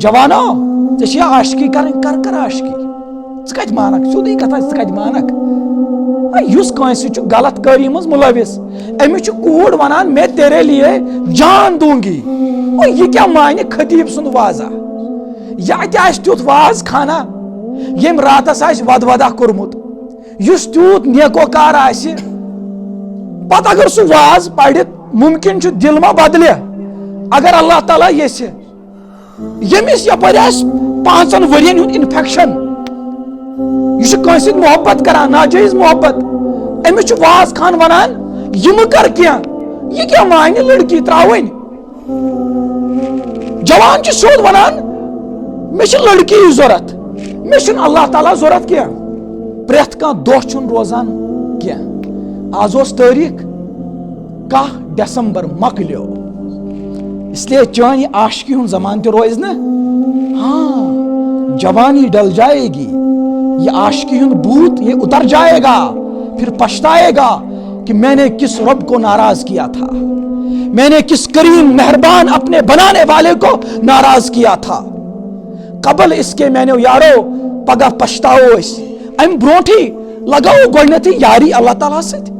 جوانو ژےٚ عاشقی کرٕنۍ کر عاشقی ژٕ کتہِ مانکھ سیوٚدُے کتھا ژٕ کتہِ مانکھ یُس کٲنٛسہِ چھُ غلط کٲری منٛز مُلوث أمِس چھُ کوٗر ونان مےٚ تیرے لیے جان دوں گی یہِ کیٛاہ مانہِ خطیٖب سُنٛد وازا یہِ اَتہِ آسہِ تیُتھ واز خانہ ییٚمۍ راتس آسہِ ودودا کوٚرمُت یُس تیوٗت نیکوکار آسہِ پتہٕ اگر سُہ واز پرِتھ مُمکِن چھُ دِل ما بدلہِ اگر اللہ تعالیٰ یژھِ ییٚمِس یپٲرۍ آسہِ 5 ؤرین ہُنٛد انفیکشن یہِ چھُ کٲنٛسہِ سۭتۍ محبت کران ناجٲیز محبت أمِس چھُ واز خان ونان یہِ مہٕ کر کینٛہہ یہِ کیٛاہ مانہِ لڑکی تراوٕنۍ جوان چھُ سیوٚد ونان مےٚ چھِ لڑکی ضوٚرتھ مےٚ چھُنہٕ اللہ تعالیٰ ضوٚرتھ کینٛہہ پرٛٮ۪تھ کانٛہہ دۄہ چھُنہٕ روزان کینٛہہ آز اوس تٲریٖخ 10 ڈیسمبر مۄکلیو اسلیے چٲنۍ یہِ عاشقی ہُنٛد زمانہٕ تہِ روزِ نہٕ ہاں جوانی ڈل جائے گی یہ عاشقی ہُنٛد بھوت یہ اتر جائے گا پھر پچھتائے گا کہ میں نے کس رب کو ناراض کیا تھا میں نے کس کریم مہربان اپنے بنانے والے کو ناراض کیا تھا قبل اس کے میں نے یارو پگہ پچھتاؤ أسۍ امہِ برونٹھٕے لگاؤ گۄڈنیتھٕے یاری اللہ تعالیٰ سۭتۍ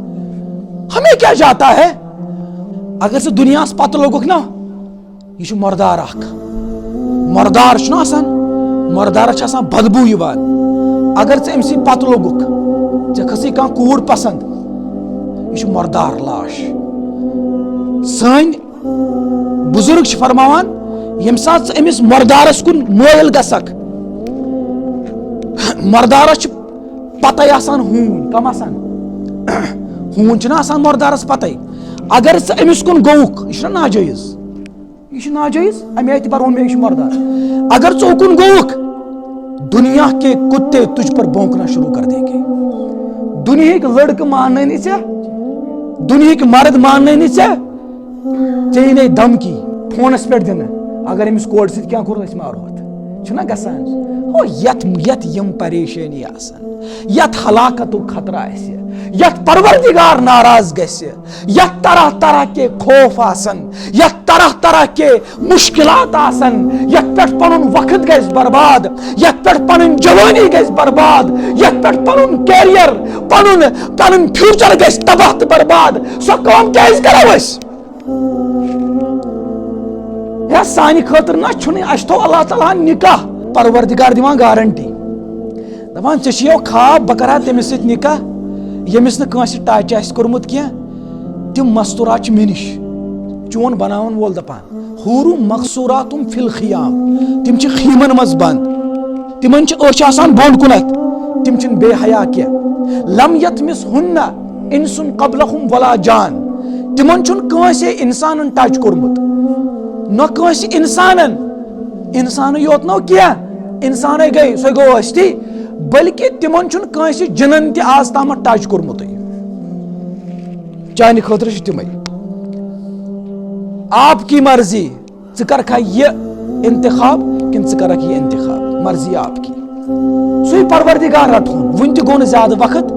ہمیں کیا جاتا ہے اگر ژٕ دُنیاہس پتہٕ لوگُکھ نا یہِ چھُ مردار اکھ مردار چھُنہ آسان مردارس چھِ آسان بدبوٗ یِوان اگر ژٕ أمۍ سٕے پتہٕ لوگُکھ ژےٚ کھٔژٕے کانٛہہ کوٗر پسنٛد یہِ چھُ مردار لاش سٲنۍ بُزرگ چھِ فرماوان ییٚمہِ ساتہٕ ژٕ أمِس مردارس کُن مٲیِل گژھکھ مردارس چھِ پتے آسان ہوٗن کم آسان ہوٗن چھُنہ آسان مردارس پتے اگر ژٕ أمِس کُن گوٚوُکھ یہِ چھُنہ ناجٲیز یہ ناجائز امی اعتبار میں یہ مردار اگر ژٕ اوکُن گوٚوُکھ دنیا کے کتے تجھ پر بھونکنا شروع کر دیں گے دنیا کے لڑکہ ماننے نہیں ژےٚ دنیا کے مرد ماننے نہیں ژےٚ نے دھمکی فونس پٮ۪ٹھ دِنہٕ اگر أمِس کورِ سۭتۍ کینٛہہ کوٚر أسۍ مارو اتھ چھُنہ گژھان او یتھ یِم پریشٲنی آسان یتھ ہلاکتُک خطرہ آسہِ یتھ پروردگار ناراض گژھِ یتھ طرح طرح کے خوف آسن یتھ طرح طرح کے مشکلات آسن یتھ پٮ۪ٹھ پنُن وقت گژھِ برباد یتھ پٮ۪ٹھ پنٕنۍ جوانی گژھِ برباد یتھ پٮ۪ٹھ پنُن کیریئر پنُن فیوچر گژھِ تباہ تہٕ برباد سۄ کٲم کیازِ کرو أسۍ یا سانہِ خٲطرٕ نہ چھُنہٕ اَسہِ تھوٚو اللہ تعالیٰ ہن نکاح پروردگار دِوان گارنٹی دپان ژےٚ چھِیو خواب بہٕ کرٕ ہا تٔمِس سۭتۍ نکاح ییٚمِس نہٕ کٲنٛسہِ ٹچ آسہِ کوٚرمُت کینٛہہ تِم مستوٗرات چھِ مےٚ نِش چون بناون وول دپان حوٗرُ مقصوٗراتُم فی الخیام تِم چھِ خیٖمن منٛز بنٛد تِمن چھِ أچھ آسان بۄن کُنتھ تِم چھِنہٕ بے حیا کینٛہہ لم یتمس ہُنہ انسُن قبلہم ولا جان تِمن چھُنہٕ کٲنٛسے انسانن ٹچ کوٚرمُت نہ کٲنٛسہِ انسانٕے یوت نو کینٛہہ انسانے گٔے سۄ گوٚو ٲستی بلکہِ تِمن چھُنہٕ کٲنٛسہِ جِنن تہِ آز تامتھ ٹچ کوٚرمُتٕے چانہِ خٲطرٕ چھِ تِمے آپ کی مرضی ژٕ کرکھا یہِ انتخاب کِنہٕ ژٕ کرکھ یہِ انتخاب مرضی آپ کی سُے پروردگار رٹہون وُنہِ تہِ گوٚو نہٕ زیادٕ وقت